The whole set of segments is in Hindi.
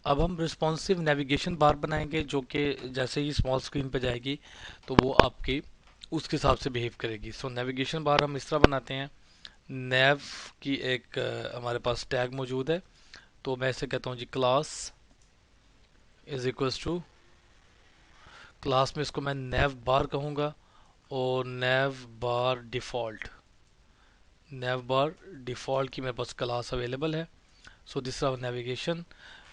अब हम रिस्पॉन्सिव नेविगेशन बार बनाएंगे जो कि जैसे ही स्मॉल स्क्रीन पे जाएगी तो वो आपकी उसके हिसाब से बिहेव करेगी। सो नेविगेशन बार हम इस तरह बनाते हैं। नेव की एक हमारे पास टैग मौजूद है, तो मैं इसे कहता हूँ जी class is equals to, class में इसको मैं नेव बार कहूँगा और नेव बार डिफ़ॉल्ट, नेव बार डिफ़ॉल्ट की मेरे पास क्लास अवेलेबल है। So this is navigation.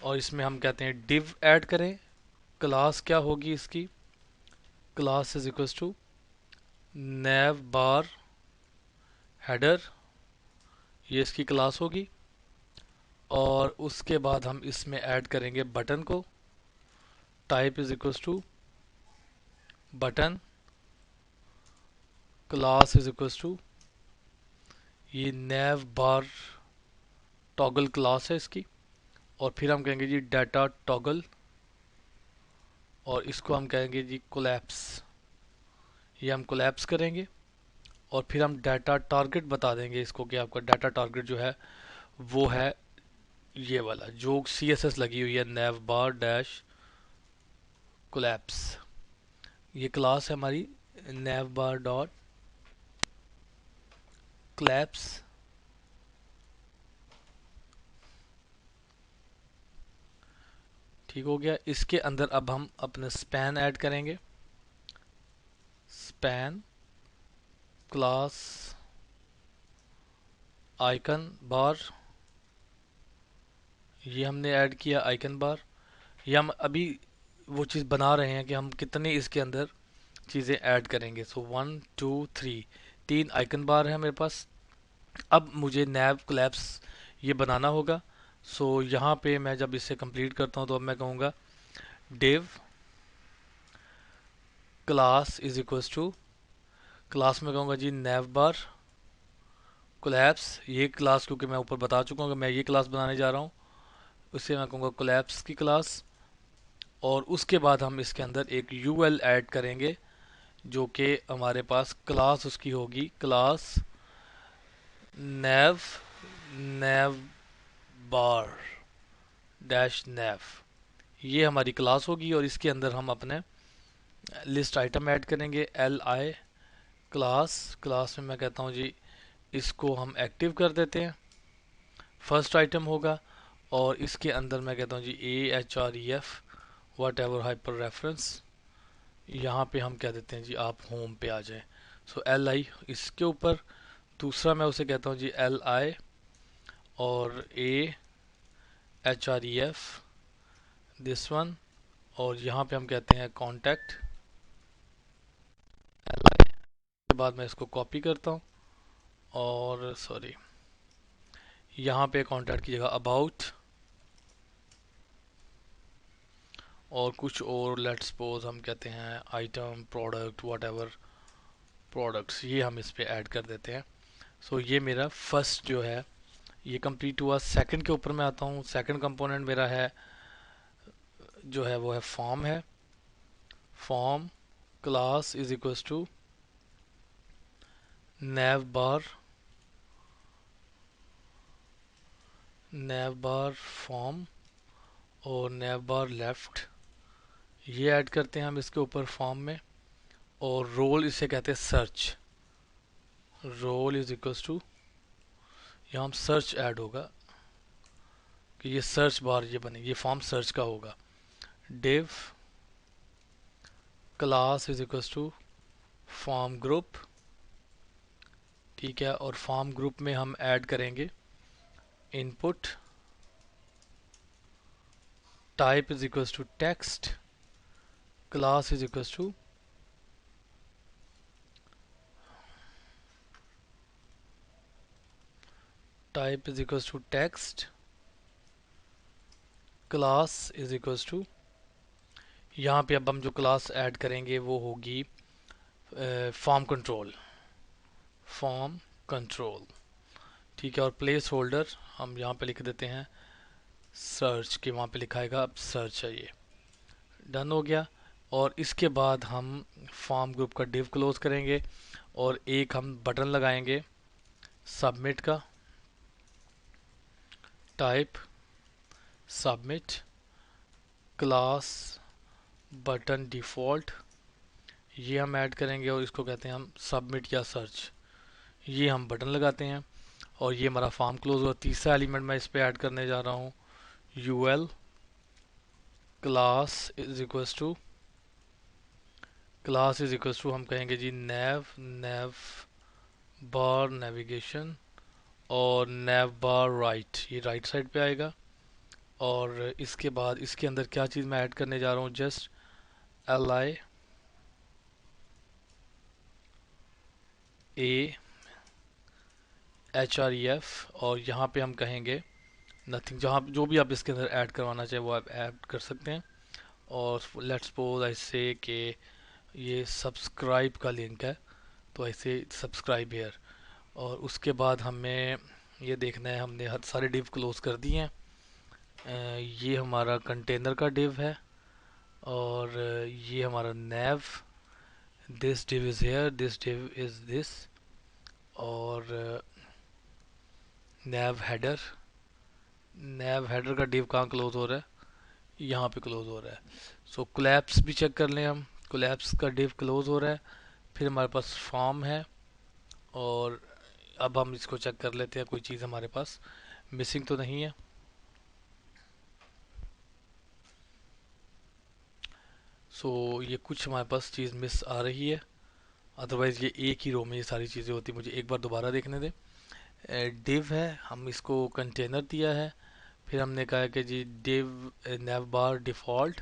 और इसमें हम कहते हैं डिव ऐड करें। क्लास क्या होगी इसकी, class is equals to nav bar header, ये इसकी क्लास होगी। और उसके बाद हम इसमें ऐड करेंगे बटन को। Type is equals to button, class is equals to, ये नेव बार टॉगल क्लास है इसकी। और फिर हम कहेंगे जी डाटा टॉगल, और इसको हम कहेंगे जी कोलैप्स, ये हम कोलैप्स करेंगे। और फिर हम डाटा टारगेट बता देंगे इसको कि आपका डाटा टारगेट जो है वो है ये वाला जो सी एस एस लगी हुई है, नेव बार डैश कोलैप्स। ये क्लास है हमारी नेव बार डॉट कोलैप्स। ठीक हो गया। इसके अंदर अब हम अपने स्पैन ऐड करेंगे। स्पैन क्लास आइकन बार, ये हमने ऐड किया आइकन बार। ये हम अभी वो चीज़ बना रहे हैं कि हम कितने इसके अंदर चीज़ें ऐड करेंगे। सो 1 2 3, तीन आइकन बार है मेरे पास। अब मुझे नैव कोलैप्स ये बनाना होगा। सो यहाँ पे मैं जब इसे कंप्लीट करता हूँ तो अब मैं कहूँगा div class is equals to, class में कहूँगा जी नैव बार कोलैप्स, ये क्लास क्योंकि मैं ऊपर बता चुका हूँ कि मैं ये क्लास बनाने जा रहा हूँ, उससे मैं कहूँगा कोलैप्स की क्लास। और उसके बाद हम इसके अंदर एक यूएल ऐड करेंगे जो कि हमारे पास क्लास उसकी होगी क्लास नैव, नैव बार डैश नैव, ये हमारी क्लास होगी। और इसके अंदर हम अपने लिस्ट आइटम ऐड करेंगे एल आई क्लास। क्लास में मैं कहता हूँ जी इसको हम एक्टिव कर देते हैं, फर्स्ट आइटम होगा। और इसके अंदर मैं कहता हूँ जी A H R E F whatever hyper reference, यहाँ पे हम कह देते हैं जी आप होम पे आ जाएं। सो एल आई इसके ऊपर, दूसरा मैं उसे कहता हूँ जी एल आई और ए H R E F this one. और यहाँ पे हम कहते हैं कॉन्टैक्ट एल आई, के बाद मैं इसको कॉपी करता हूँ और सॉरी यहाँ पे कॉन्टैक्ट की जगह अबाउट और कुछ और लेट्स सपोज हम कहते हैं item product what ever products, ये हम इस पे ऐड कर देते हैं। सो ये मेरा फर्स्ट जो है ये कंप्लीट हुआ। सेकंड के ऊपर मैं आता हूँ। सेकंड कंपोनेंट मेरा है जो है वो है फॉर्म है। Form class is equals to nav bar, nav bar form और नैव बार लेफ्ट, ये ऐड करते हैं हम इसके ऊपर फॉर्म में। और रोल इसे कहते हैं search, role is equals to, यहाँ हम सर्च ऐड होगा कि ये सर्च बार ये बने, ये फॉर्म सर्च का होगा। Div class is equals to form group, ठीक है। और फॉर्म ग्रुप में हम ऐड करेंगे input, type is equals to text, class is equals to, type is equals to text, class is equals to, यहाँ पे अब हम जो क्लास ऐड करेंगे वो होगी फॉर्म कंट्रोल, फॉर्म कंट्रोल, ठीक है। और प्लेस होल्डर हम यहाँ पे लिख देते हैं सर्च के, वहाँ पे लिखाएगा अब सर्च है, ये डन हो गया। और इसके बाद हम फॉर्म ग्रुप का डिव क्लोज करेंगे और एक हम बटन लगाएंगे सबमिट का, type submit. Class button default, ये हम ऐड करेंगे और इसको कहते हैं हम सबमिट या सर्च। ये हम बटन लगाते हैं और ये हमारा फॉर्म क्लोज हुआ। तीसरा एलिमेंट मैं इस पे ऐड करने जा रहा हूँ, UL class is equals to हम कहेंगे जी नेव बार नेविगेशन और नेव बार राइट, ये राइट साइड पे आएगा। और इसके बाद इसके अंदर क्या चीज़ मैं ऐड करने जा रहा हूँ, जस्ट LI A HREF, और यहाँ पे हम कहेंगे नथिंग। जहाँ जो भी आप इसके अंदर ऐड करवाना चाहे वो आप ऐड कर सकते हैं। और लेट्स सपोज ऐसे कि ये सब्सक्राइब का लिंक है, तो ऐसे सब्सक्राइब हेयर। और उसके बाद हमें ये देखना है, हमने हर सारे डिव क्लोज कर दिए हैं। ये हमारा कंटेनर का डिव है और ये हमारा nav, this div is here, this div is this. और नेव हेडर का डिव कहाँ क्लोज हो रहा है, यहाँ पे क्लोज हो रहा है। सो कोलैप्स भी चेक कर लें हम, कोलैप्स का डिव क्लोज हो रहा है। फिर हमारे पास फॉर्म है और अब हम इसको चेक कर लेते हैं कोई चीज़ हमारे पास मिसिंग तो नहीं है। ये कुछ हमारे पास चीज़ मिस आ रही है, अदरवाइज़ ये एक ही रो में ये सारी चीज़ें होती। मुझे एक बार दोबारा देखने दें। डिव है, हम इसको कंटेनर दिया है। फिर हमने कहा कि जी डिव नैव बार डिफ़ॉल्ट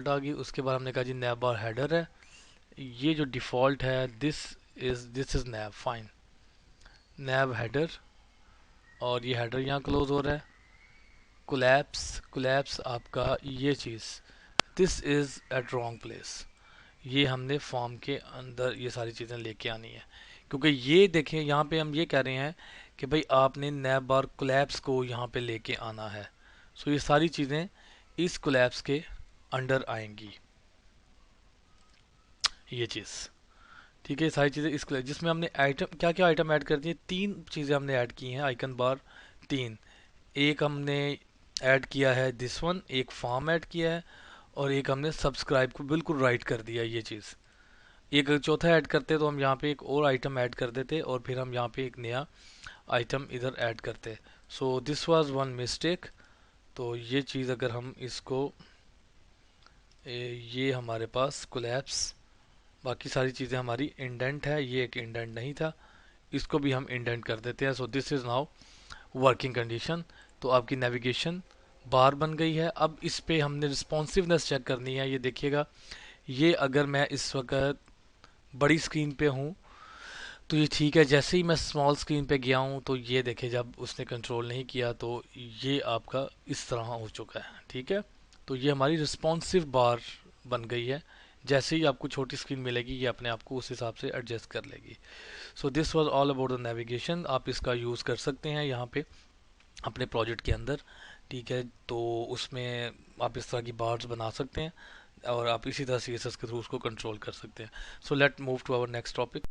आ गई। उसके बाद हमने कहा जी नैव बार हेडर है, ये जो डिफ़ॉल्ट है this is naive fine, naive header. और ये हेडर यहाँ क्लोज हो रहा है। कोलैप्स आपका ये चीज़, this is at wrong place, ये हमने फॉर्म के अंदर ये सारी चीज़ें लेके आनी है। क्योंकि ये देखें यहाँ पे हम ये कह रहे हैं कि भाई आपने नैव बार कोलैप्स को यहाँ पे लेके आना है। ये सारी चीज़ें इस कोलैप्स के अंडर आएंगी, ये चीज़ ठीक है। सारी चीज़ें इस कोलैप्स जिसमें हमने आइटम क्या क्या आइटम ऐड कर दिए, तीन चीज़ें हमने ऐड की हैं आइकन बार, तीन। एक हमने ऐड किया है दिस वन, एक फॉर्म ऐड किया है, और एक हमने सब्सक्राइब को बिल्कुल राइट कर दिया, ये चीज़। एक चौथा ऐड करते तो हम यहाँ पे एक और आइटम ऐड कर देते और फिर हम यहाँ पे एक नया आइटम इधर ऐड करते। This was one mistake. तो ये चीज़ अगर हम इसको ये हमारे पास कोलैप्स, बाकी सारी चीज़ें हमारी इंडेंट है, ये एक इंडेंट नहीं था, इसको भी हम इंडेंट कर देते हैं। This is now working condition. तो आपकी नेविगेशन बार बन गई है। अब इस पे हमने रिस्पॉन्सिवनेस चेक करनी है। ये देखिएगा, ये अगर मैं इस वक्त बड़ी स्क्रीन पे हूँ तो ये ठीक है, जैसे ही मैं स्मॉल स्क्रीन पे गया हूँ तो ये देखे जब उसने कंट्रोल नहीं किया तो ये आपका इस तरह हो चुका है, ठीक है। तो ये हमारी रिस्पॉन्सिव बार बन गई है। जैसे ही आपको छोटी स्क्रीन मिलेगी ये अपने आप को उस हिसाब से एडजस्ट कर लेगी। This was all about the navigation. आप इसका यूज़ कर सकते हैं यहाँ पे अपने प्रोजेक्ट के अंदर, ठीक है। तो उसमें आप इस तरह की बार्स बना सकते हैं और आप इसी तरह CSS के थ्रू उसको कंट्रोल कर सकते हैं। Let move to our next topic.